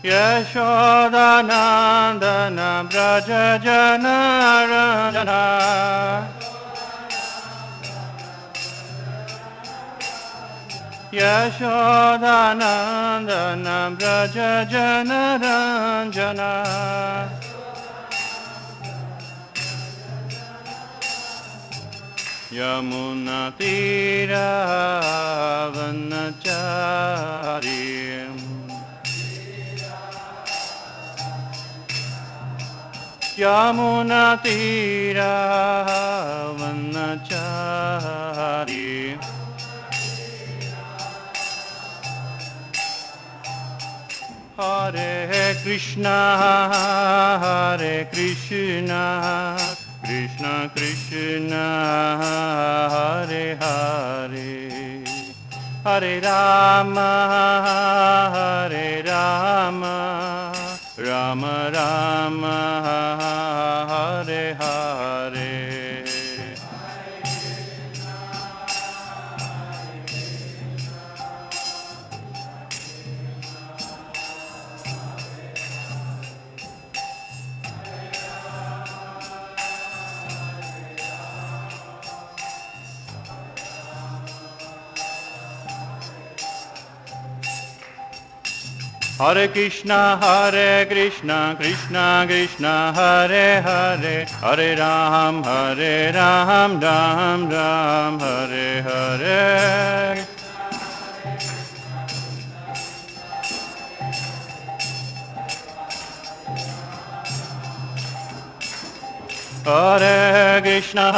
Yashodanandana Braja Janarana Yashodanandana Braja Janaranjana Yamuna Tira Vanachari Yamuna Tira Vanachari Hare Krishna Hare Krishna Krishna Krishna Hare Hare Hare Rama Hare Rama Rama Rama Hare Hare Hare Krishna, Krishna Krishna, Hare Hare, Hare Ram, Ram Ram, Hare Hare. Hare Krishna,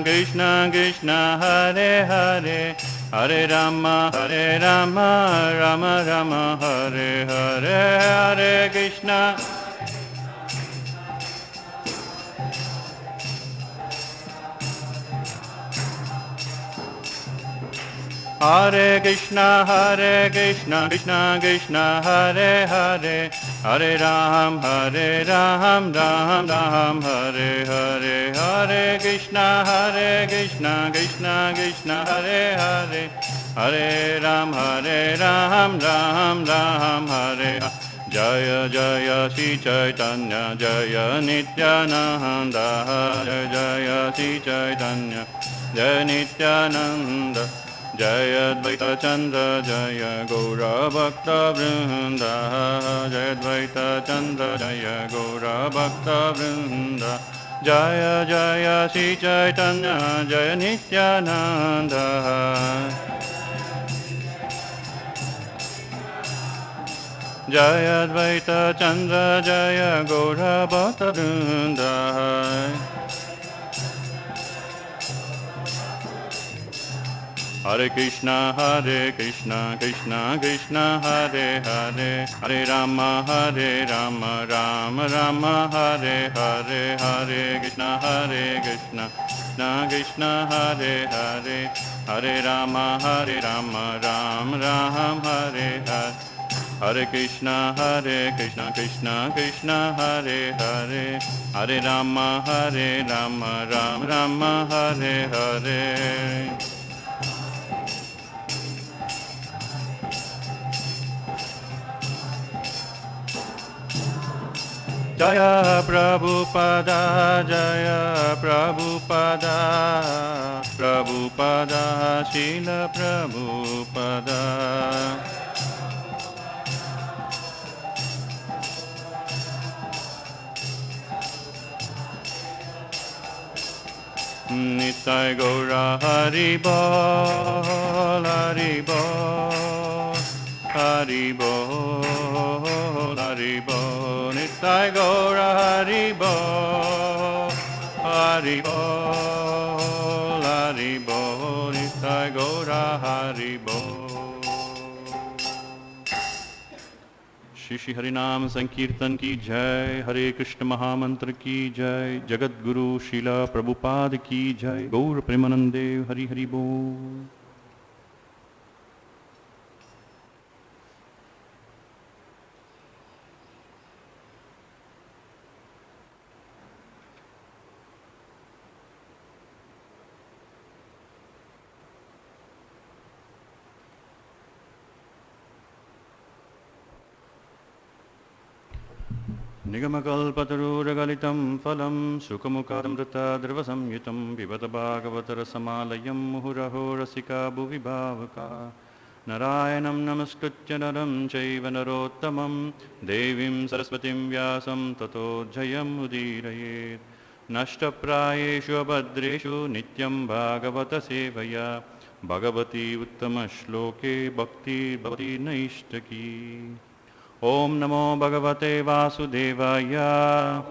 Krishna Krishna, Hare Hare, Hare Rama, Rama Rama, Hare Hare, Hare Krishna. Hare Krishna, Krishna Krishna, Hare Hare, Hare Ram, Ram Ram, Hare Hare, Hare Krishna, Krishna Krishna, Hare Hare, Hare Ram, Ram Ram, Hare Jaya Jaya Shri Chaitanya, Jaya Nityananda, Jaya Jaya Shri Chaitanya, Jaya Nityananda. Jaya Advaita Chandra Jaya Gaura Bhakta Vrinda Jaya Advaita Chandra Jaya Gaura Bhakta Vrinda Jaya Jaya Shri Chaitanya Jaya Nityananda Jaya Advaita Chandra Jaya Gaura Bhakta Vrinda Hare Krishna, Krishna Krishna, Hare Hare, Hare Rama, Rama Rama, Hare Hare, Hare Krishna, Krishna Krishna, Hare Hare, Hare Rama, Rama Ram, Hare Hare. Hare Krishna, Krishna, Hare Hare, Hare Rama, Rama Rama, Hare Hare. Jaya Prabhupada, Jaya Prabhupada, Prabhupada, Srila Prabhupada. Nitai Gaura Hari Bol, Hari Bol, Hari Bol, Hari Bol. Nitai Gaura Hari Bol, Hari Bol, Hari Bol. Nitai Gaura Hari Bol. Shri Shri हरिनाम संकीर्तन की जय, हरे कृष्ण महामंत्र की जय, जगत गुरु श्रीला प्रभुपाद की जय, गौर प्रेमानंदे हरि हरि बोल। Nigamakalpataruragalitam phalam Sukhamukadamrita drvasamyutam Pibata bhagavatarasamalayam Muhuraho rasika bhuvi bhavaka Narayanam namaskritya naram chaiva narottamam Devim saraswatim vyasam tato jayam udirayet Nashtaprayeshu abhadreshu nityam bhagavata sevaya Bhagavati uttama shloke bhakti bhavati naishtaki Om Namo Bhagavate Vasudevaya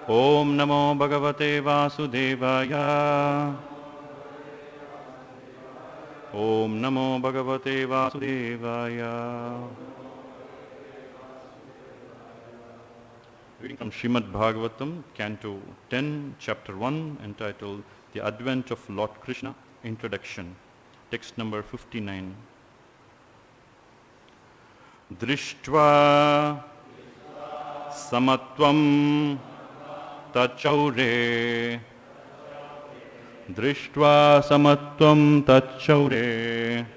Om Namo Bhagavate Vasudevaya Om Namo Bhagavate Vasudevaya. Reading from Srimad Bhagavatam, Canto 10, Chapter 1, entitled The Advent of Lord Krishna, Introduction. Text number 59. Drishtva samatvam tachaure Drishtva samatvam tachaure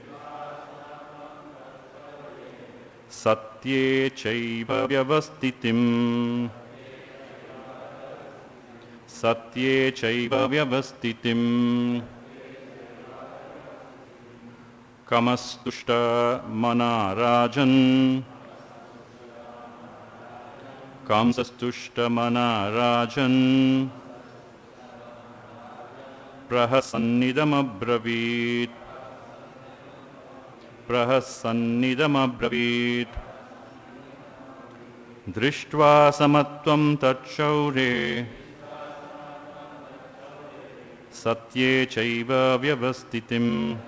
Satye chaiva vyavastitim Satye chaiva vyavastitim Kamastushta manarajan Kamsastushta manarajan Prahasannidam abravit Prahasannidam abravit Drishtva samatvam tachaure Satye chaiva vyavastitim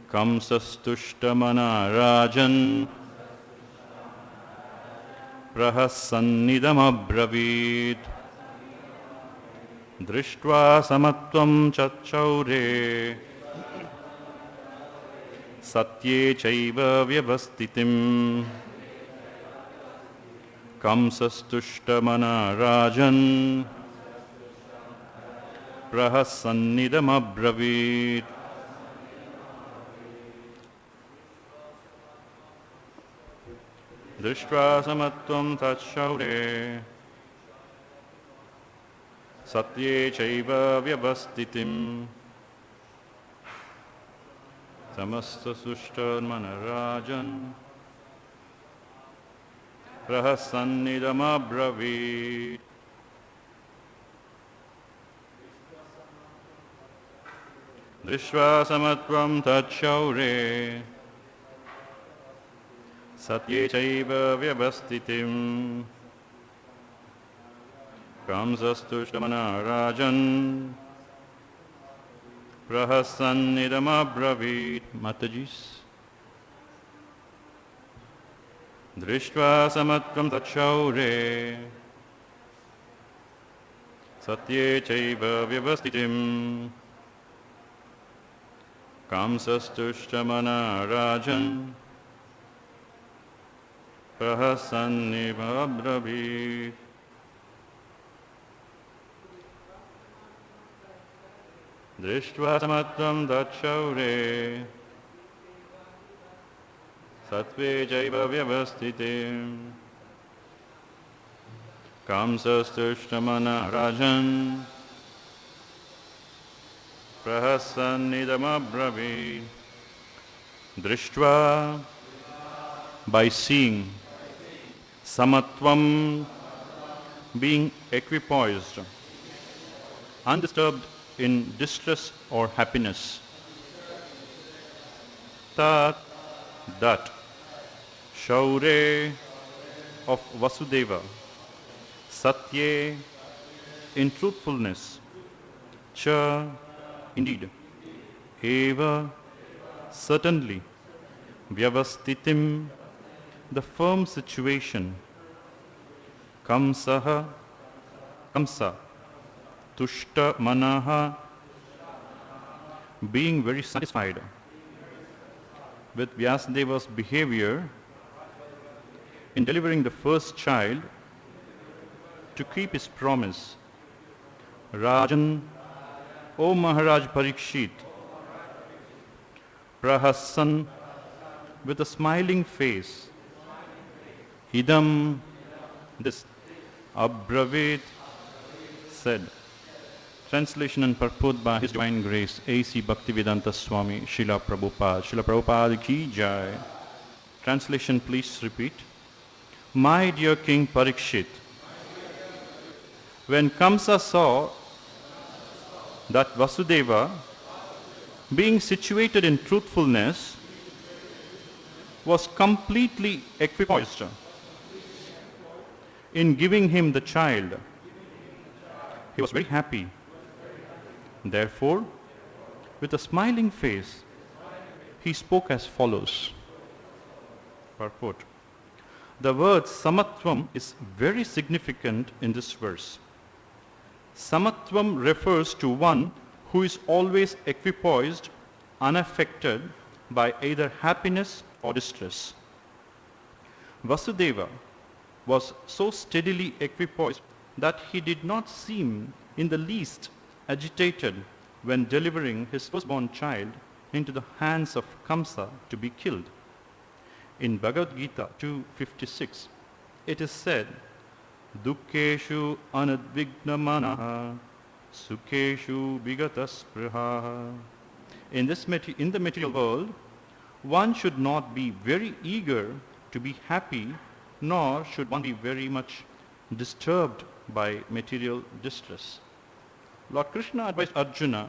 Kamsastushtamana rajan Prahasannidam abravit Drishtva samatvam chachaure Satye chaiva vyavastitim Kamsastushtamana rajan Prahasannidam abravit. Drishtva samatvam tachaure Satye chaiva vyavastitim Samasta sushta manarajan Prahasannidam abravit. Drishtva samatvam tachaure Satye chaiva vyavastitim Kamsastushtamana rajan Prahasannidam abravit. Matajis. Drishtva samatvam tachaure Satye chaiva vyavastitim Kamsastushtamana rajan Prahasannidam abravit. Drishtva samatvam tachaure Satve jaiva vyavastitim Kamsastushtamana rajan Prahasannidam abravit. Drishtva, by seeing, samatvam, being equipoised, undisturbed in distress or happiness. Tat, that, shaure, of Vasudeva, satye, in truthfulness, cha, indeed, eva, certainly, vyavastitim, the firm situation, kamsaha, kamsa, tushta manaha, being very satisfied with Vyasadeva's behavior in delivering the first child to keep his promise. Rajan, O Maharaj Parikshit, Prahassan, with a smiling face, idam, this, abravit, said. Translation and purport by His Divine Grace, A.C. Bhaktivedanta Swami, Srila Prabhupada. Srila Prabhupada ki jai. Translation, please repeat. My dear King Parikshit, when Kamsa saw that Vasudeva, being situated in truthfulness, was completely equipoised in giving him the child, he was very happy. Therefore, with a smiling face, he spoke as follows. Purport. The word samatvam is very significant in this verse. Samatvam refers to one who is always equipoised, unaffected by either happiness or distress. Vasudeva was so steadily equipoised that he did not seem in the least agitated when delivering his firstborn child into the hands of Kamsa to be killed. In Bhagavad Gita 2:56, it is said, Dukkeshu anadvigna manaha, sukheshu vigataspruha. In the material world, one should not be very eager to be happy, nor should one be very much disturbed by material distress. Lord Krishna advised Arjuna,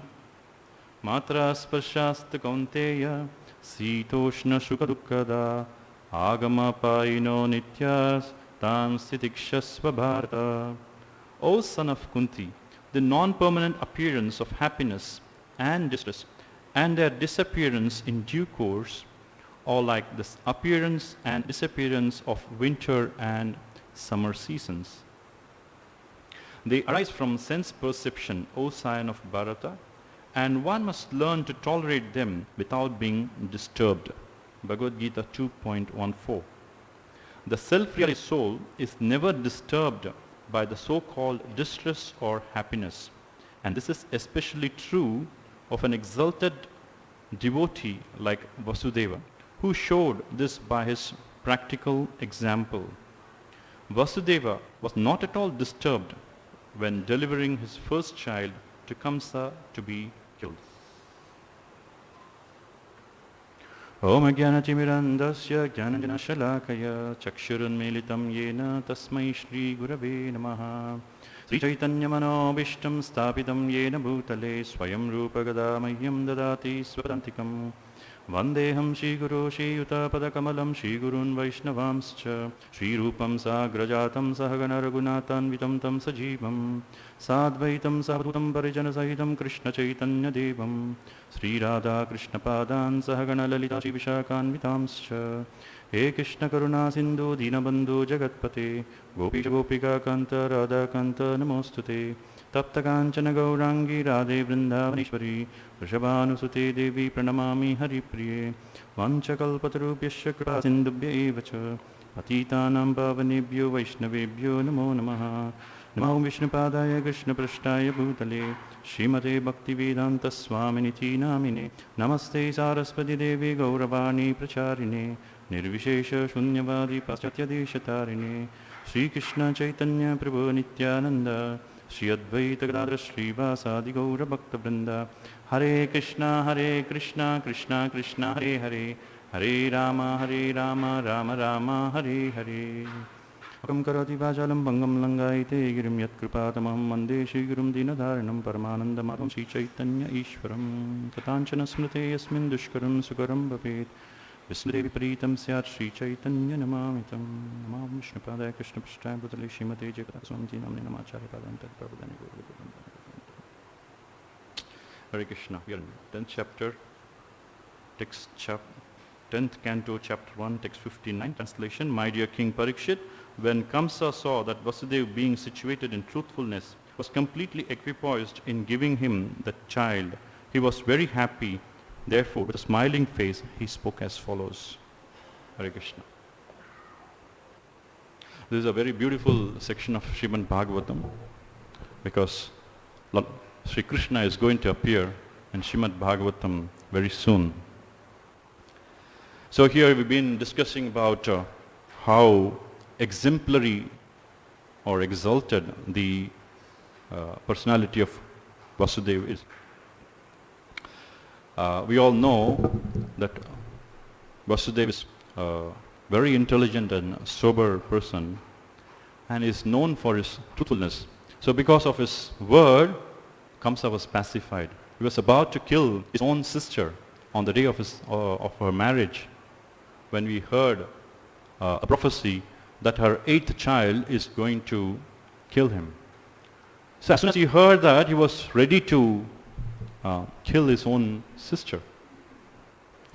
Matra sparshasta kaunteya, sitoshna shuka dukkada, agama paino nityas, tam sitikshasva bharata. O son of Kunti, the non-permanent appearance of happiness and distress and their disappearance in due course, or like the appearance and disappearance of winter and summer seasons. They arise from sense perception, O scion of Bharata, and one must learn to tolerate them without being disturbed. Bhagavad Gita 2.14. The self-realized soul is never disturbed by the so-called distress or happiness, and this is especially true of an exalted devotee like Vasudeva, who showed this by his practical example. Vasudeva was not at all disturbed when delivering his first child to Kamsa to be killed. Om Jnanatimirandasya Jnananjanashalakaya Chakshurunmilitam Yena Tasmai Shri Gurave Namaha Sri Chaitanya Manobishtam Stapitam Yena Bhutale Swayam Rupa Gadamahyam Dadati Swatantikam Vandeham Shri Guru Shri Yuta Padakamalam Shri Gurun Vaishnavamscha Shri Rupam Sagrajatam Sahagana Raghunatan Vitam Tam Sajivam Sadvaitam Savadhutam Parijana Sahitam Krishna Chaitanya Devam Sri Radha Krishna Padan Sahagana Lalita Shri Vishakan Vitamscha He Krishna Karuna Sindhu Dinabandhu Jagatpate Gopisha Gopika Kanta Radha Kanta Namostute Tapta Kanchana Gaurangi Radhe Vrindavaneshwari Vrishabhanusute Devi Pranamami Haripriye Vanchakalpatarubhyasya Kripa Sindhubhya Evacha Patitanam Pavanebhyo Vaishnavebhyo Namo Namaha Namo Vishnupadaya Krishna Prashtaya Bhutale Srimate Bhaktivedanta Swaminiti Namine Namaste Saraswati Devi Gauravani Pracharine Nirvishesha Shunyavadi Paschatya Deshatarine Sri Krishna Chaitanya Prabhu Nityananda Shri Advaita Gadadhara Shri Vasadi Gaura Bhakta Vrinda Hare Krishna Krishna Krishna Hare Hare Hare Rama Rama Rama Hare Hare Akam Karati Vajalam Bangam Langaite Girim Yat Kripatamaham Mande Shri Gurum Dinadharanam Paramananda Madham Shri Chaitanya Ishwaram Katanchana Smrite Yasmin Dushkaram Sukaram Bhavet Visnudevi Paritam Syat Shri Chaitanya Namamitam Namam Vishnupadaya Krishna Prashtaya Bhutale Srimate Jagata Swamiti Namni Namacharya Padanta Prabhudani Guru. Hare Krishna. We are in 10th chapter, 10th canto, chapter 1, text 59, translation. My dear King Parikshit, when Kamsa saw that Vasudeva, being situated in truthfulness, was completely equipoised in giving him the child, he was very happy. Therefore, with a smiling face, he spoke as follows. Hare Krishna. This is a very beautiful section of Srimad Bhagavatam, because Lord Sri Krishna is going to appear in Srimad Bhagavatam very soon. So here we've been discussing about how exemplary or exalted the personality of Vasudeva is. We all know that Vasudeva is a very intelligent and sober person and is known for his truthfulness. So because of his word, Kamsa was pacified. He was about to kill his own sister on the day of her marriage, when we heard a prophecy that her 8th child is going to kill him. So as soon as he heard that, he was ready to kill his own sister.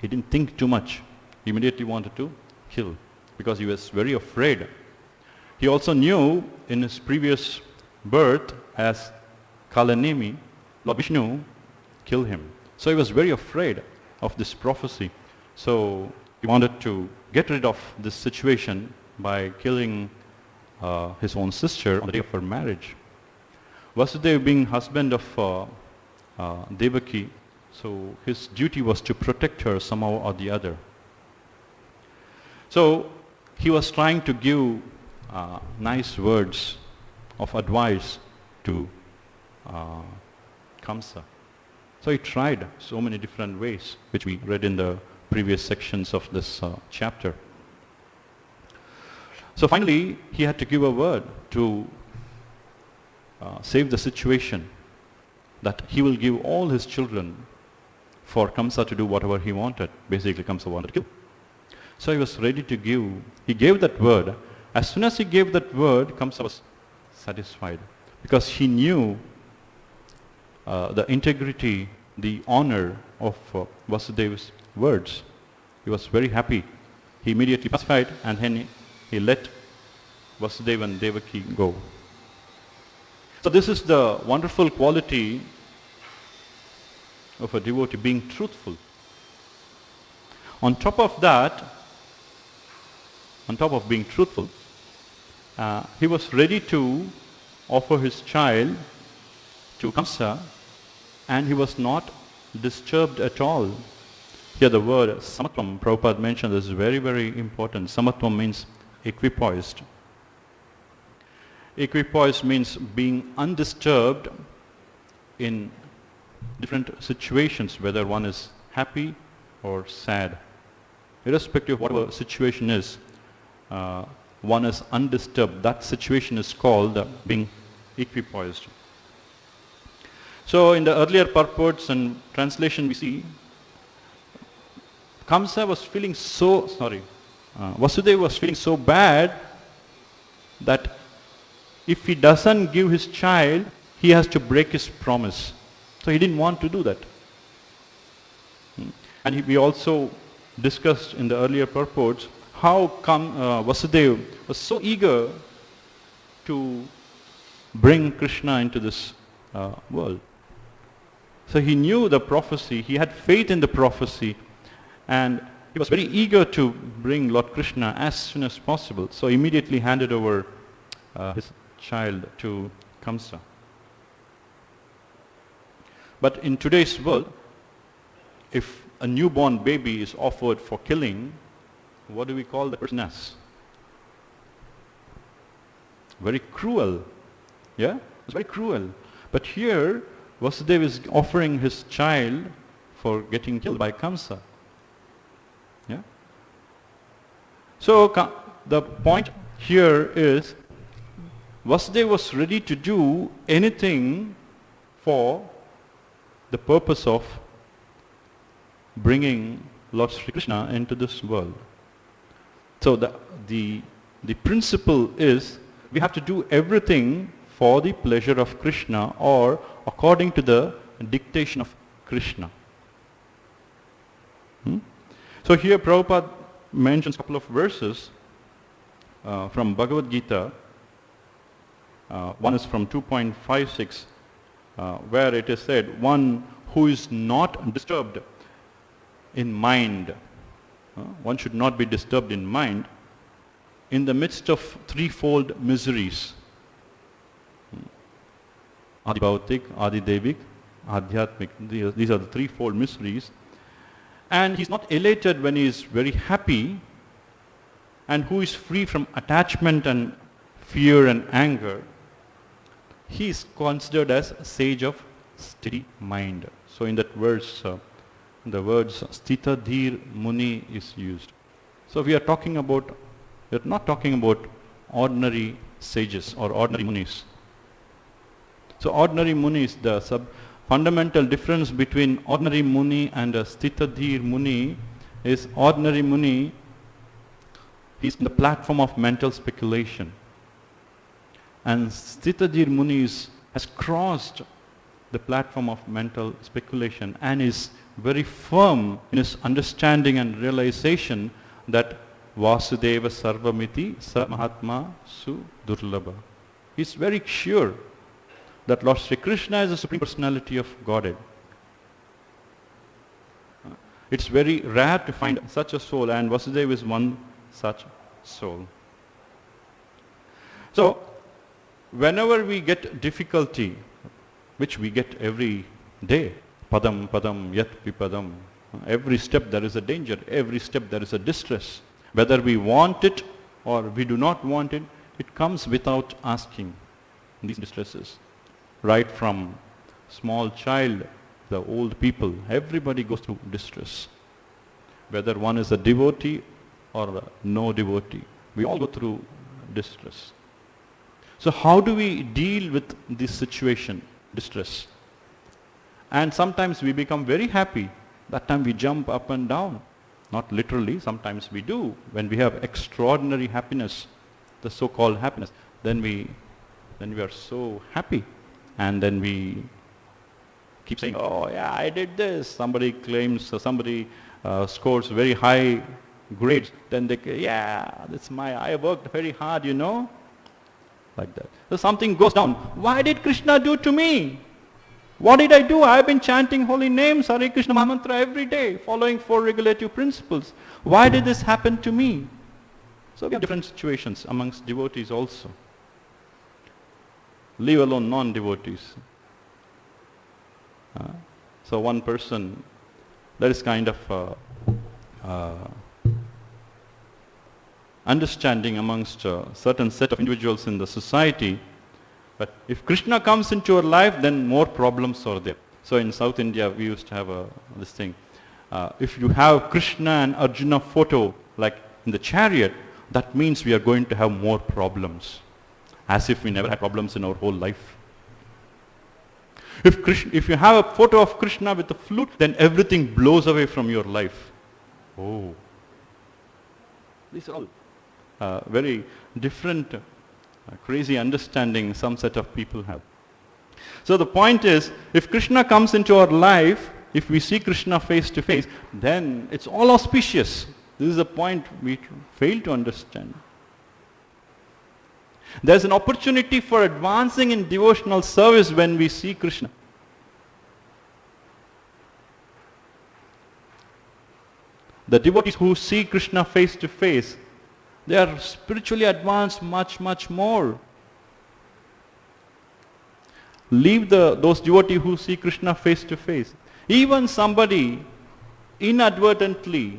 He didn't think too much. He immediately wanted to kill because he was very afraid. He also knew in his previous birth as Kalanemi, Lord Vishnu killed him. So he was very afraid of this prophecy. So he wanted to get rid of this situation by killing his own sister on the day of her marriage. Vasudeva being husband of Devaki, so his duty was to protect her somehow or the other. So he was trying to give nice words of advice to Kamsa. So he tried so many different ways, which we read in the previous sections of this chapter. So finally, he had to give a word to save the situation, that he will give all his children for Kamsa to do whatever he wanted. Basically, Kamsa wanted to kill. So he was ready to give. He gave that word. As soon as he gave that word, Kamsa was satisfied because he knew the integrity, the honor of Vasudeva's words. He was very happy. He immediately pacified and then he let Vasudeva and Devaki go. So this is the wonderful quality of a devotee, being truthful. On top of that, on top of being truthful, he was ready to offer his child to Kamsa, and he was not disturbed at all. Here the word samatvam, Prabhupada mentioned, is very, very important. Samatvam means equipoised. Equipoised means being undisturbed in different situations, whether one is happy or sad. Irrespective of whatever situation is, one is undisturbed. That situation is called being equipoised. So in the earlier purports and translation we see, Kamsa was feeling Vasudeva was feeling so bad that if he doesn't give his child, he has to break his promise. So he didn't want to do that. And we also discussed in the earlier purports how Vasudeva was so eager to bring Krishna into this world. So he knew the prophecy, he had faith in the prophecy, and he was very eager to bring Lord Krishna as soon as possible. So immediately handed over his child to Kamsa. But in today's world, if a newborn baby is offered for killing, what do we call the person as? Very cruel. Yeah? It's very cruel. But here, Vasudeva is offering his child for getting killed by Kamsa. Yeah? So the point here is, Vasudeva was ready to do anything for the purpose of bringing Lord Sri Krishna into this world. So the principle is, we have to do everything for the pleasure of Krishna or according to the dictation of Krishna. So here Prabhupada mentions a couple of verses from Bhagavad Gita. One is from 2.56, where it is said, one who is not disturbed in mind, one should not be disturbed in mind in the midst of threefold miseries. Adi Bhautik, Adi Devik, Adhyatmik. These are the threefold miseries. And he's not elated when he is very happy, and who is free from attachment and fear and anger. He is considered as a sage of steady mind. So in that verse, the words Sthita Dhir Muni is used. So we are not talking about ordinary sages or ordinary munis. So ordinary muni is the fundamental difference between ordinary muni and a Sthita Dhir Muni is ordinary muni is in the platform of mental speculation. And Sthita Dhir Muni has crossed the platform of mental speculation and is very firm in his understanding and realization that Vasudeva Sarvamiti Sa Mahatma Su Durlabha. He is very sure that Lord Sri Krishna is the Supreme Personality of Godhead. It's very rare to find such a soul, and Vasudeva is one such soul. So, whenever we get difficulty, which we get every day, padam padam yat vipadam, every step there is a danger, every step there is a distress. Whether we want it or we do not want it, it comes without asking, these distresses. Right from small child, the old people, everybody goes through distress. Whether one is a devotee or no devotee, we all go through distress. So how do we deal with this situation, distress? And sometimes we become very happy. That time we jump up and down. Not literally, sometimes we do. When we have extraordinary happiness, the so-called happiness, then we are so happy. And then we keep saying, oh yeah, I did this. Somebody claims, somebody scores very high grades. Then they say, yeah, I worked very hard, like that. So something goes down. Why did Krishna do to me? What did I do? I've been chanting holy names, Hare Krishna Mahamantra every day, following 4 regulative principles. Why did this happen to me? So we have different situations amongst devotees also. Leave alone non-devotees. So one person, there is kind of understanding amongst a certain set of individuals in the society. But if Krishna comes into your life, then more problems are there. So in South India, we used to have this thing. If you have Krishna and Arjuna photo, like in the chariot, that means we are going to have more problems. As if we never had problems in our whole life. If you have a photo of Krishna with a flute, then everything blows away from your life. Oh. These are all very different, crazy understanding some set of people have. So the point is, if Krishna comes into our life, if we see Krishna face to face, then it's all auspicious. This is a point we fail to understand. There's an opportunity for advancing in devotional service when we see Krishna. The devotees who see Krishna face to face, they are spiritually advanced much, much more. Leave those devotees who see Krishna face to face. Even somebody inadvertently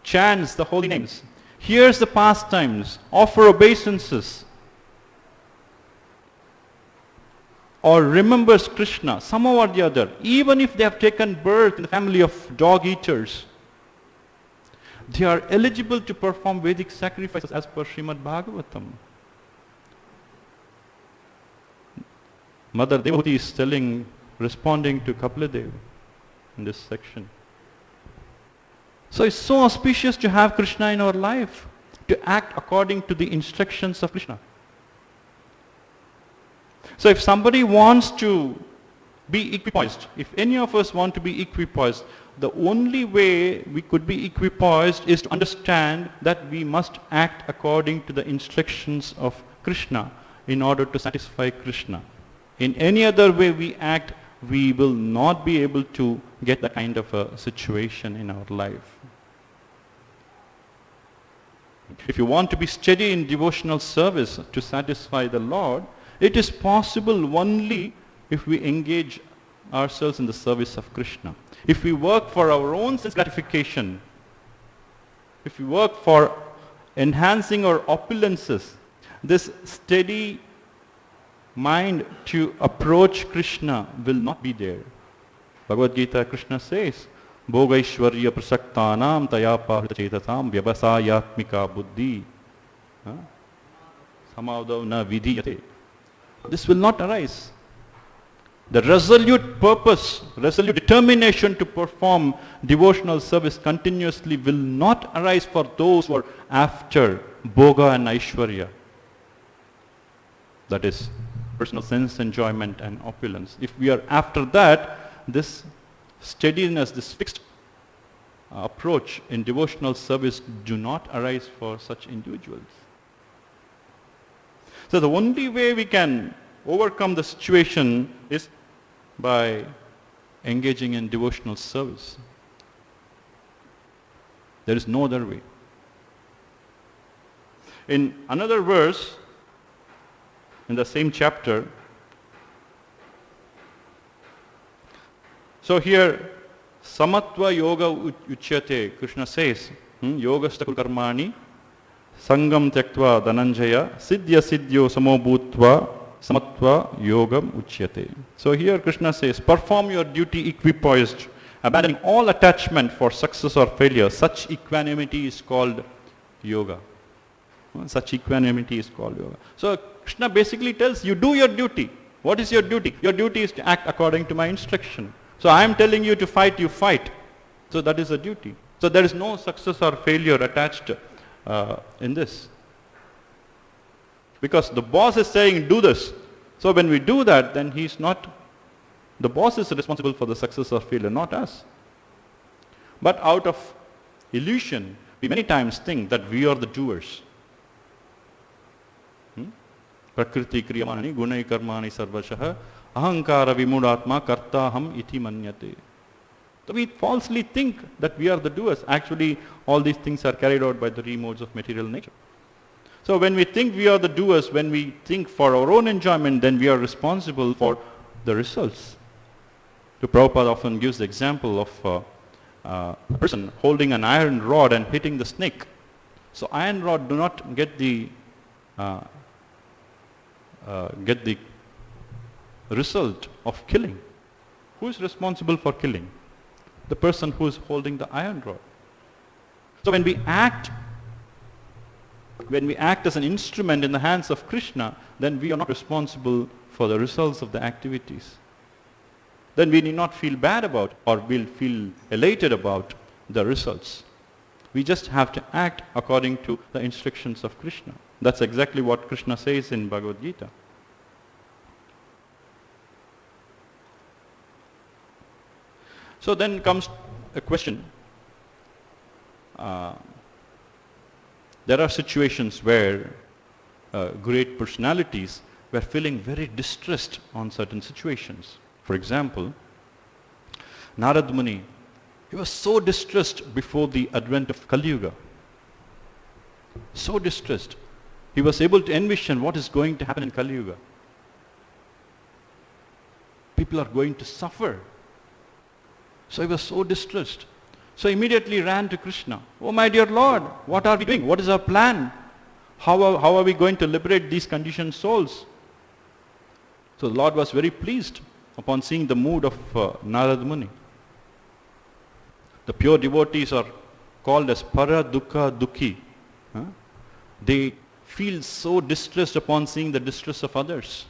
chants the holy names, hears the pastimes, offer obeisances, or remembers Krishna somehow or the other, even if they have taken birth in the family of dog eaters, they are eligible to perform Vedic sacrifices as per Srimad Bhagavatam. Mother Devati is responding to Kapiladev in this section. So it's so auspicious to have Krishna in our life, to act according to the instructions of Krishna. So if somebody wants to be equipoised, if any of us want to be equipoised, the only way we could be equipoised is to understand that we must act according to the instructions of Krishna in order to satisfy Krishna. In any other way we act, we will not be able to get that kind of a situation in our life. If you want to be steady in devotional service to satisfy the Lord, it is possible only if we engage ourselves in the service of Krishna. If we work for our own sense gratification, if we work for enhancing our opulences, this steady mind to approach Krishna will not be there. Bhagavad Gita, Krishna says, Bhogaishwarya prasaktanam tayapahita chetatam vyavasayatmika buddhi samavdav na vidhiyate. This will not arise. The resolute purpose, resolute determination to perform devotional service continuously will not arise for those who are after Bhoga and Aishwarya. That is, personal sense enjoyment and opulence. If we are after that, this steadiness, this fixed approach in devotional service do not arise for such individuals. So the only way we can overcome the situation is by engaging in devotional service. There is no other way. In another verse, in the same chapter, so here, Samatva Yoga Uchyate, Krishna says, Yogastakul Karmani, Sangam Tyaktva Dhananjaya, Siddhya Siddhyo Samobhutva, Samatva Yogam Uchyate. So here Krishna says, perform your duty equipoised, abandoning all attachment for success or failure. Such equanimity is called yoga. Such equanimity is called yoga. So Krishna basically tells you, do your duty. What is your duty? Your duty is to act according to my instruction. So I am telling you to fight, you fight. So that is a duty. So there is no success or failure attached in this. Because the boss is saying, do this. So when we do that, then the boss is responsible for the success or failure, not us. But out of illusion, we many times think that we are the doers. Prakriti kriyamani gunai karmani sarvashah ahankara vimudatma kartaham iti manyate. So we falsely think that we are the doers. Actually, all these things are carried out by the three modes of material nature. So when we think we are the doers, when we think for our own enjoyment, then we are responsible for the results. The Prabhupada often gives the example of a person holding an iron rod and hitting the snake. So iron rod do not get the result of killing. Who is responsible for killing? The person who is holding the iron rod. So when we act as an instrument in the hands of Krishna, then we are not responsible for the results of the activities. Then we need not feel bad about or we'll feel elated about the results. We just have to act according to the instructions of Krishna. That's exactly what Krishna says in Bhagavad Gita. So then comes a question. There are situations where great personalities were feeling very distressed on certain situations. For example, Narad Muni, he was so distressed before the advent of Kali Yuga. So distressed. He was able to envision what is going to happen in Kali Yuga. People are going to suffer. So he was so distressed. So immediately ran to Krishna. Oh my dear Lord, what are we doing? What is our plan? How are we going to liberate these conditioned souls? So the Lord was very pleased upon seeing the mood of Narad Muni. The pure devotees are called as para dukkha dukhi. They feel so distressed upon seeing the distress of others.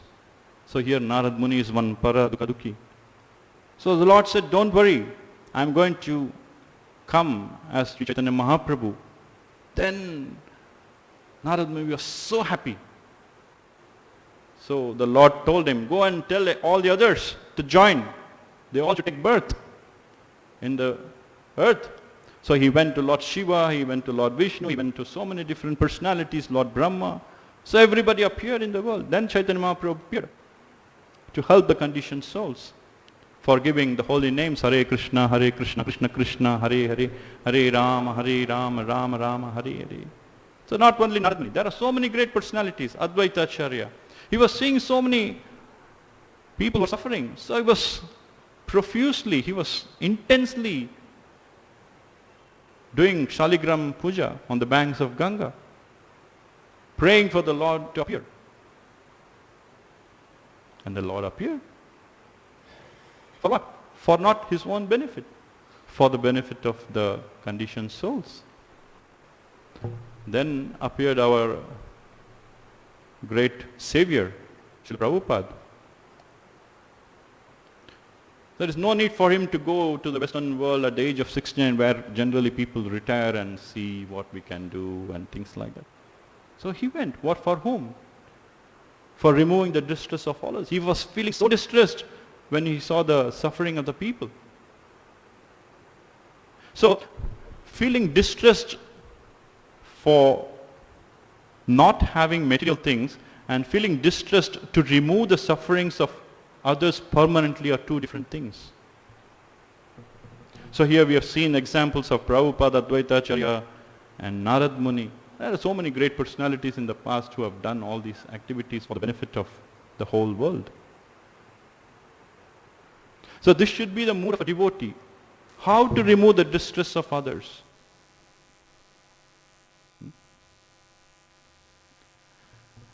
So here Narad Muni is one para dukkha dukhi. So the Lord said, don't worry, I am going to come as Sri Chaitanya Mahaprabhu. Then Narad Muni was so happy. So the Lord told him, go and tell all the others to join. They all should take birth in the earth. So he went to Lord Shiva, he went to Lord Vishnu, he went to so many different personalities, Lord Brahma. So everybody appeared in the world. Then Chaitanya Mahaprabhu appeared to help the conditioned souls, for giving the holy names Hare Krishna, Krishna Krishna, Hare Hare, Hare Rama, Rama Rama, Hare Hare. So not only Narad Muni, there are so many great personalities, Advaita Acharya. He was seeing so many people were suffering. So he was profusely, he was intensely doing Shaligram Puja on the banks of Ganga, praying for the Lord to appear. And the Lord appeared. For what? For not his own benefit, for the benefit of the conditioned souls. Then appeared our great Savior, Srila Prabhupada. There is no need for him to go to the Western world at the age of 69, where generally people retire and see what we can do and things like that. So he went. What for whom? For removing the distress of all us. He was feeling so distressed when he saw the suffering of the people. So, feeling distressed for not having material things and feeling distressed to remove the sufferings of others permanently are two different things. So here we have seen examples of Prabhupada, Advaitacharya and Narad Muni. There are so many great personalities in the past who have done all these activities for the benefit of the whole world. So this should be the mood of a devotee. How to remove the distress of others.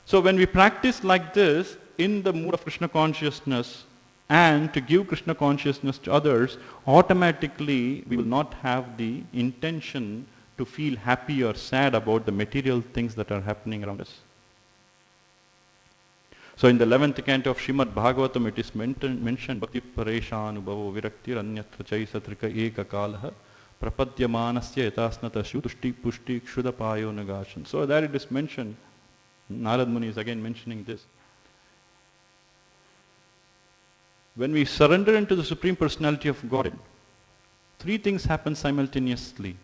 So when we practice like this, in the mood of Krishna consciousness, and to give Krishna consciousness to others, automatically we will not have the intention to feel happy or sad about the material things that are happening around us. So in the 11th canto of Srimad Bhagavatam, it is mentioned, Bhakti Pareshanubhavo Viraktir Anyatra Chaisatrika Eka Kalaha Prapadyamanasya Yatasnata Shutushti Pushti Kshudapayo Nagashan. So there it is mentioned. Narad Muni is again mentioning this. When we surrender into the Supreme Personality of Godhead, three things happen simultaneously.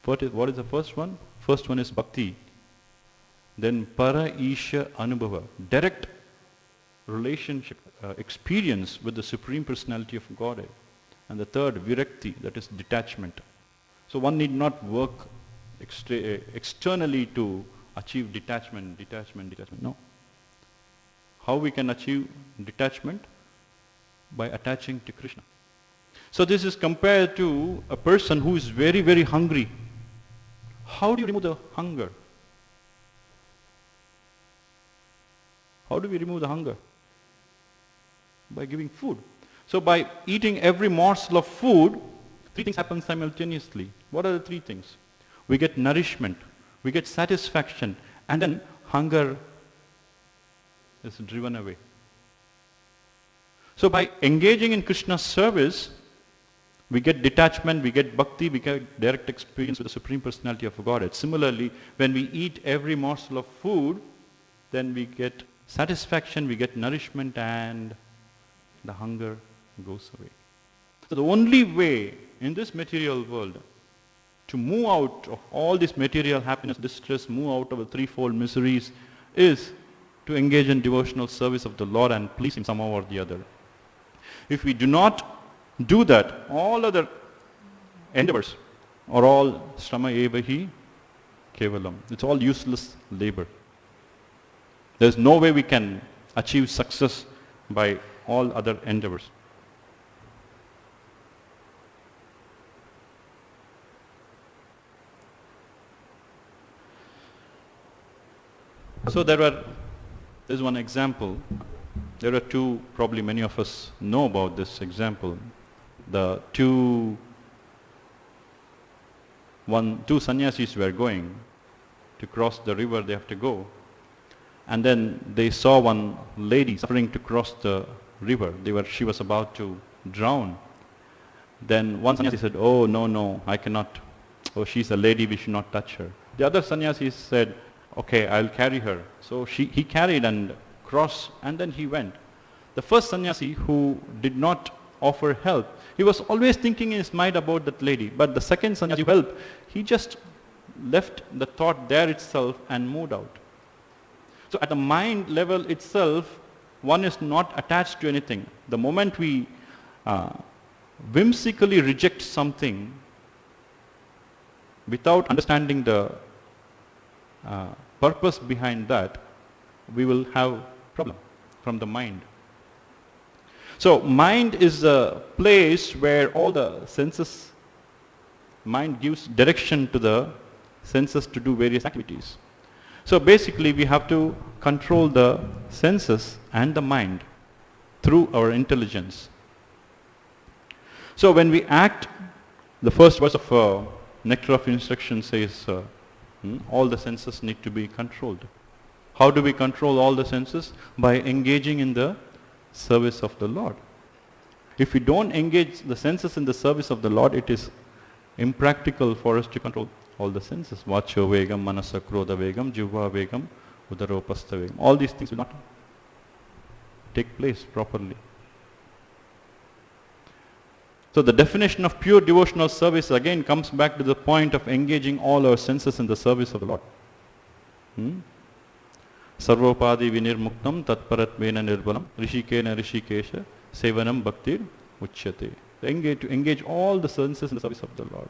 What is the first one? First one is Bhakti. Then Para Isha Anubhava, direct relationship, experience with the Supreme Personality of Godhead. And the third, Virakti, that is detachment. So one need not work externally to achieve detachment. No. How we can achieve detachment? By attaching to Krishna. So this is compared to a person who is very, very hungry. How do you remove the hunger? How do we remove the hunger? By giving food. So by eating every morsel of food, three things happen simultaneously. What are the three things? We get nourishment, we get satisfaction, and then hunger is driven away. So by engaging in Krishna's service, we get detachment, we get bhakti, we get direct experience with the Supreme Personality of Godhead. Similarly, when we eat every morsel of food, then we get satisfaction, we get nourishment, and the hunger goes away. So the only way in this material world to move out of all this material happiness, distress, move out of the threefold miseries, is to engage in devotional service of the Lord and please Him somehow or the other. If we do not do that, all other endeavors are all shrama evahi kevalam. It's all useless labor. There's no way we can achieve success by all other endeavors. So there's one example. There are two, probably many of us know about this example. The two sannyasis were going to cross the river, they have to go. And then they saw one lady suffering to cross the river. She was about to drown. Then one sannyasi said, "Oh, no, I cannot. Oh, she's a lady, we should not touch her." The other sannyasi said, "Okay, I'll carry her." So he carried and crossed, and then he went. The first sannyasi who did not offer help, he was always thinking in his mind about that lady. But the second sannyasi who helped, he just left the thought there itself and moved out. So at the mind level itself, one is not attached to anything. The moment we whimsically reject something without understanding the purpose behind that, we will have problem from the mind. So mind is a place where all the senses, mind gives direction to the senses to do various activities. So basically we have to control the senses and the mind through our intelligence. So when we act, the first verse of Nectar of Instruction says all the senses need to be controlled. How do we control all the senses? By engaging in the service of the Lord. If we don't engage the senses in the service of the Lord, it is impractical for us to control all the senses. Vacho vegam, manasa krodha vegam, jivva vegam, udaropastha vegam. All these things will not take place properly. So the definition of pure devotional service again comes back to the point of engaging all our senses in the service of the Lord. Sarvopadi vinirmuktam tatparatvena nirbalam rishikena rishikesha sevanam bhaktir uchyate. To engage all the senses in the service of the Lord.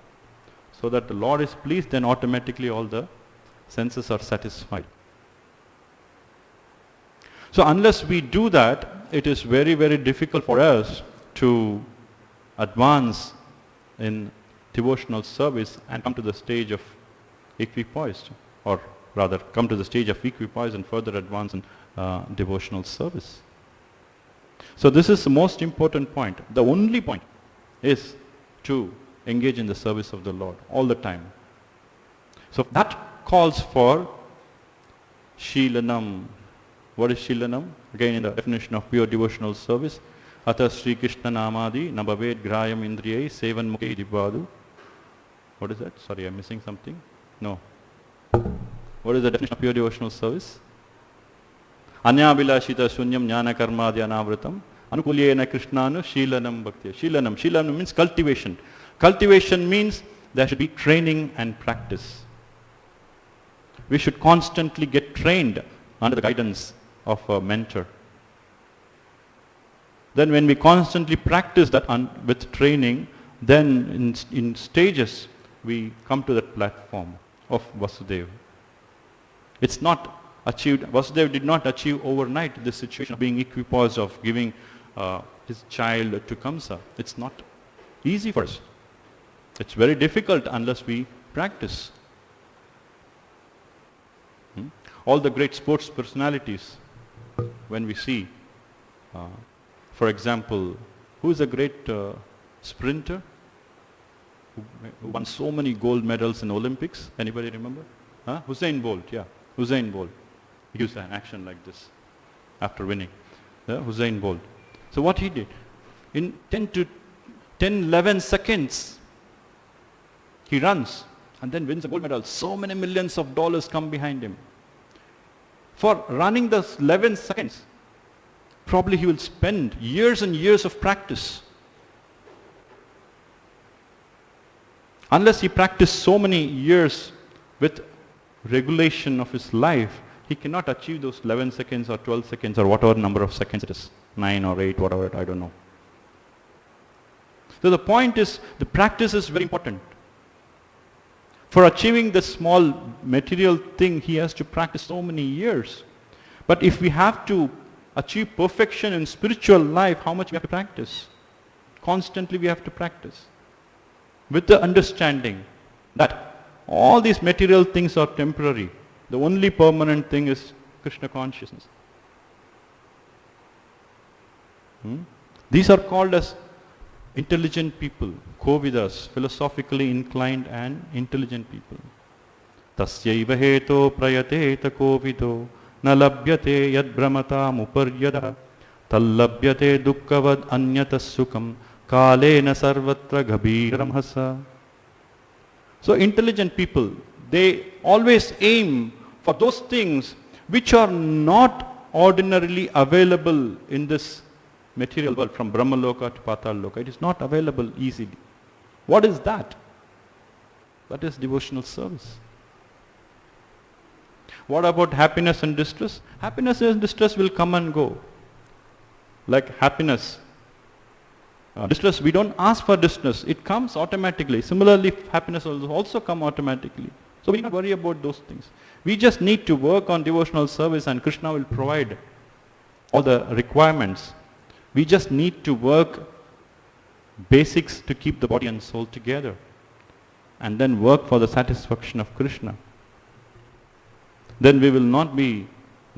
So that the Lord is pleased, then automatically all the senses are satisfied. So unless we do that, it is very, very difficult for us to advance in devotional service and come to the stage of equipoised, or rather come to the stage of equipoise and further advance in devotional service. So this is the most important point. The only point is to engage in the service of the Lord all the time. So that calls for Sheelanam. What is Sheelanam? Again in the definition of pure devotional service. Atha Sri Krishna Namadi Nabhaved Grayam Indriyai Sevan Mukhe Divadu. What is that? Sorry, I'm missing something. No. What is the definition of pure devotional service? Anyabhilashita Shunyam Jnana Karmadi Anavratam Anukulyena Krishnanu Sheelanam Bhakti. Sheelanam means cultivation. Cultivation means there should be training and practice. We should constantly get trained under the guidance of a mentor. Then when we constantly practice that with training, then in stages we come to that platform of Vasudeva. It's not achieved, Vasudeva did not achieve overnight this situation of being equipoised, of giving his child to Kamsa. It's not easy for us. It's very difficult unless we practice. All the great sports personalities, when we see, for example, who is a great sprinter who won so many gold medals in Olympics? Anybody remember? Usain Bolt, yeah. Usain Bolt. He gives an action like this after winning. Usain Bolt. So what he did, in 11 seconds, he runs and then wins a gold medal. So many millions of dollars come behind him. For running those 11 seconds, probably he will spend years and years of practice. Unless he practiced so many years with regulation of his life, he cannot achieve those 11 seconds or 12 seconds or whatever number of seconds it is. 9 or 8, whatever, I don't know. So the point is, the practice is very important. For achieving this small material thing, he has to practice so many years. But if we have to achieve perfection in spiritual life, how much we have to practice? Constantly we have to practice. With the understanding that all these material things are temporary. The only permanent thing is Krishna consciousness. These are called as intelligent people, Kovidas, philosophically inclined and intelligent people. Tasyaiva heto prayateta kovido na labhyate yad brahmatam uparyada tallabhyate dukkavad anyata sukham kalena sarvatra ghabhiram hasa. So intelligent people, they always aim for those things which are not ordinarily available in this material world, from Brahmaloka to Pataloka. It is not available easily. What is that? That is devotional service. What about happiness and distress? Happiness and distress will come and go. Like happiness. Distress, we don't ask for distress. It comes automatically. Similarly, happiness will also come automatically. So we don't worry about those things. We just need to work on devotional service and Krishna will provide all the requirements We just need to work basics to keep the body and soul together, and then work for the satisfaction of Krishna. Then we will not be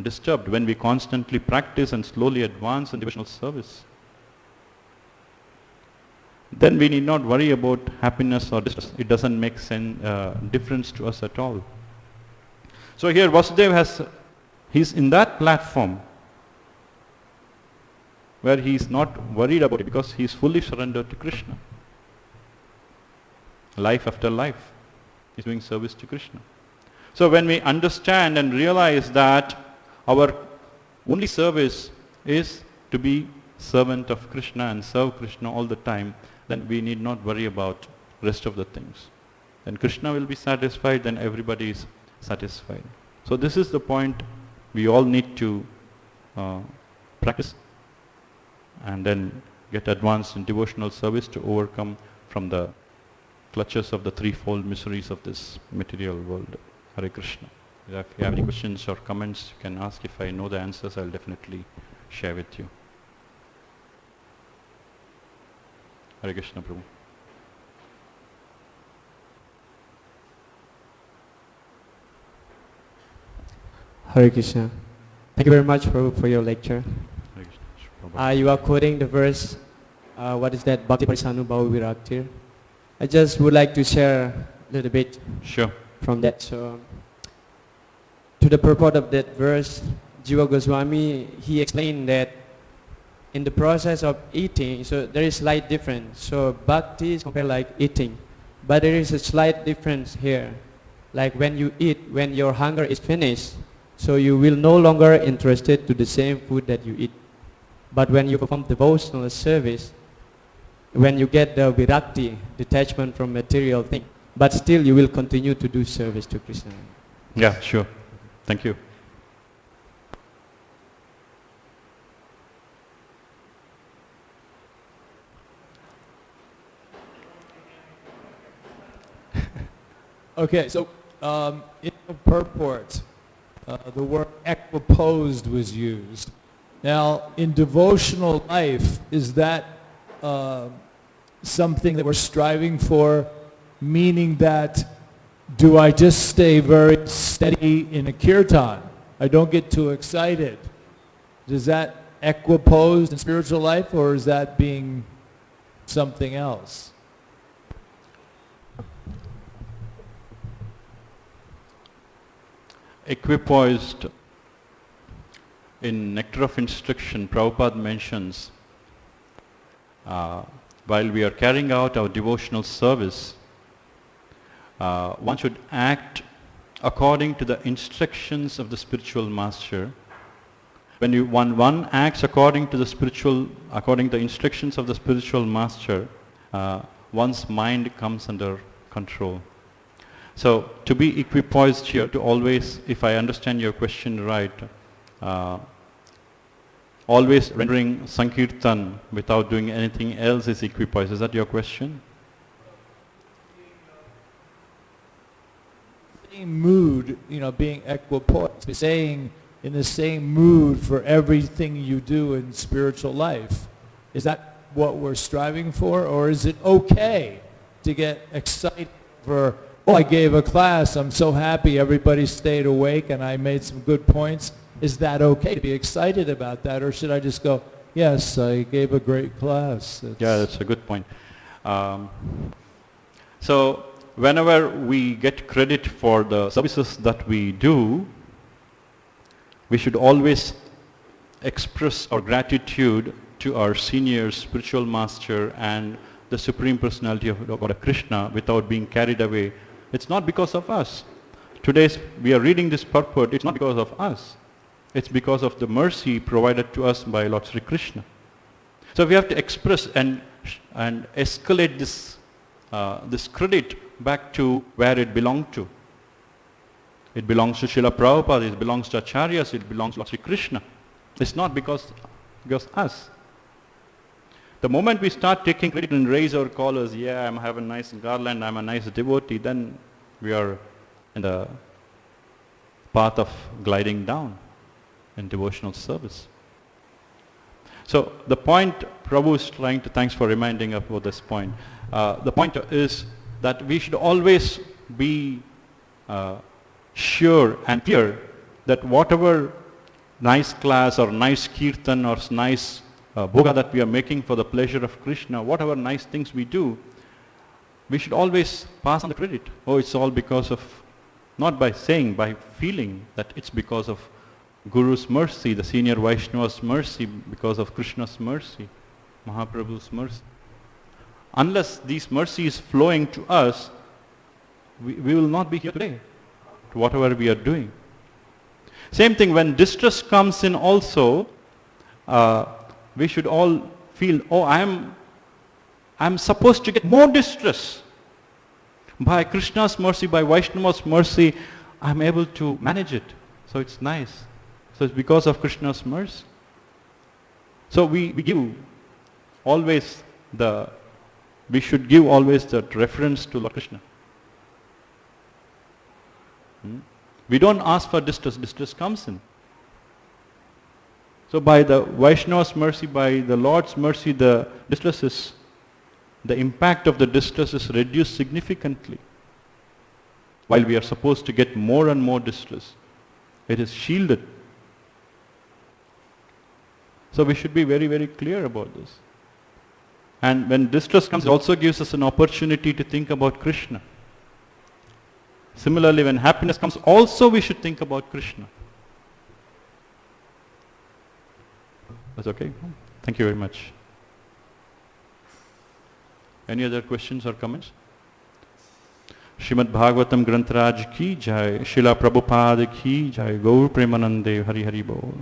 disturbed when we constantly practice and slowly advance in devotional service. Then we need not worry about happiness or distress. It doesn't make difference to us at all. So here Vasudeva he's in that platform where he's not worried about it because he's fully surrendered to Krishna. Life after life, he's doing service to Krishna. So when we understand and realize that our only service is to be servant of Krishna and serve Krishna all the time, then we need not worry about rest of the things. Then Krishna will be satisfied, then everybody is satisfied. So this is the point we all need to practice and then get advanced in devotional service to overcome from the clutches of the threefold miseries of this material world. Hare Krishna. If you have any questions or comments, you can ask. If I know the answers, I'll definitely share with you. Hare Krishna, Prabhu. Hare Krishna. Thank you very much, Prabhu, for your lecture. Hare Krishna. You are quoting the verse, what is that? Bhakti Parisanubhava Viraktir. I just would like to share a little bit from that. So, to the purport of that verse, Jiva Goswami, he explained that in the process of eating, so there is slight difference. So bhakti is compared like eating, but there is a slight difference here. Like when you eat, when your hunger is finished, so you will no longer interested to the same food that you eat. But when you perform devotional service, when you get the virakti, detachment from material thing, but still you will continue to do service to Krishna. Yeah, sure. Thank you. Okay, so in the purport, the word equiposed was used. Now, in devotional life, is that something that we're striving for, meaning that do I just stay very steady in a kirtan? I don't get too excited. Is that equiposed in spiritual life, or is that being something else? Equipoised, in Nectar of Instruction, Prabhupada mentions, while we are carrying out our devotional service, one should act according to the instructions of the spiritual master. When one acts according to the instructions of the spiritual master, one's mind comes under control. So to be equipoised here, to always, if I understand your question right, always rendering Sankirtan without doing anything else is equipoised. Is that your question? Same mood, being equipoised, staying in the same mood for everything you do in spiritual life. Is that what we're striving for, or is it okay to get excited for, I gave a class, I'm so happy everybody stayed awake and I made some good points? Is that okay to be excited about that, or should I just go, yes, I gave a great class? Yeah, that's a good point. So whenever we get credit for the services that we do, we should always express our gratitude to our senior spiritual master and the Supreme Personality of God, Krishna, without being carried away. It's not because of us. Today we are reading this purport, it's not because of us. It's because of the mercy provided to us by Lord Sri Krishna. So we have to express and escalate this credit back to where it belonged to. It belongs to Srila Prabhupada, it belongs to Acharyas, it belongs to Lord Sri Krishna. It's not because us. The moment we start taking credit and raise our collars, yeah, I have a nice garland, I'm a nice devotee, then we are in the path of gliding down in devotional service. So the point Prabhu is trying to, thanks for reminding about this point. The point is that we should always be sure and clear that whatever nice class or nice kirtan or nice bhoga that we are making for the pleasure of Krishna, whatever nice things we do, we should always pass on the credit. Oh, it's all because of, not by saying, by feeling that it's because of Guru's mercy, the senior Vaishnava's mercy, because of Krishna's mercy, Mahaprabhu's mercy. Unless these mercy is flowing to us, we will not be here today, to whatever we are doing. Same thing, when distress comes in also, we should all feel, oh, I'm supposed to get more distress. By Krishna's mercy, by Vaishnava's mercy, I'm able to manage it. So it's nice. So it's because of Krishna's mercy. So we give always we should give always the reference to Lord Krishna. We don't ask for distress, distress comes in. So by the Vaishnava's mercy, by the Lord's mercy, the impact of the distress is reduced significantly. While we are supposed to get more and more distress, it is shielded. So we should be very, very clear about this. And when distress comes, it also gives us an opportunity to think about Krishna. Similarly, when happiness comes, also we should think about Krishna. That's okay? Thank you very much. Any other questions or comments? Srimad Bhagavatam Grantaraj ki jai, Srila Prabhupada ki jai, Gaur Premanande Hari Hari Bol.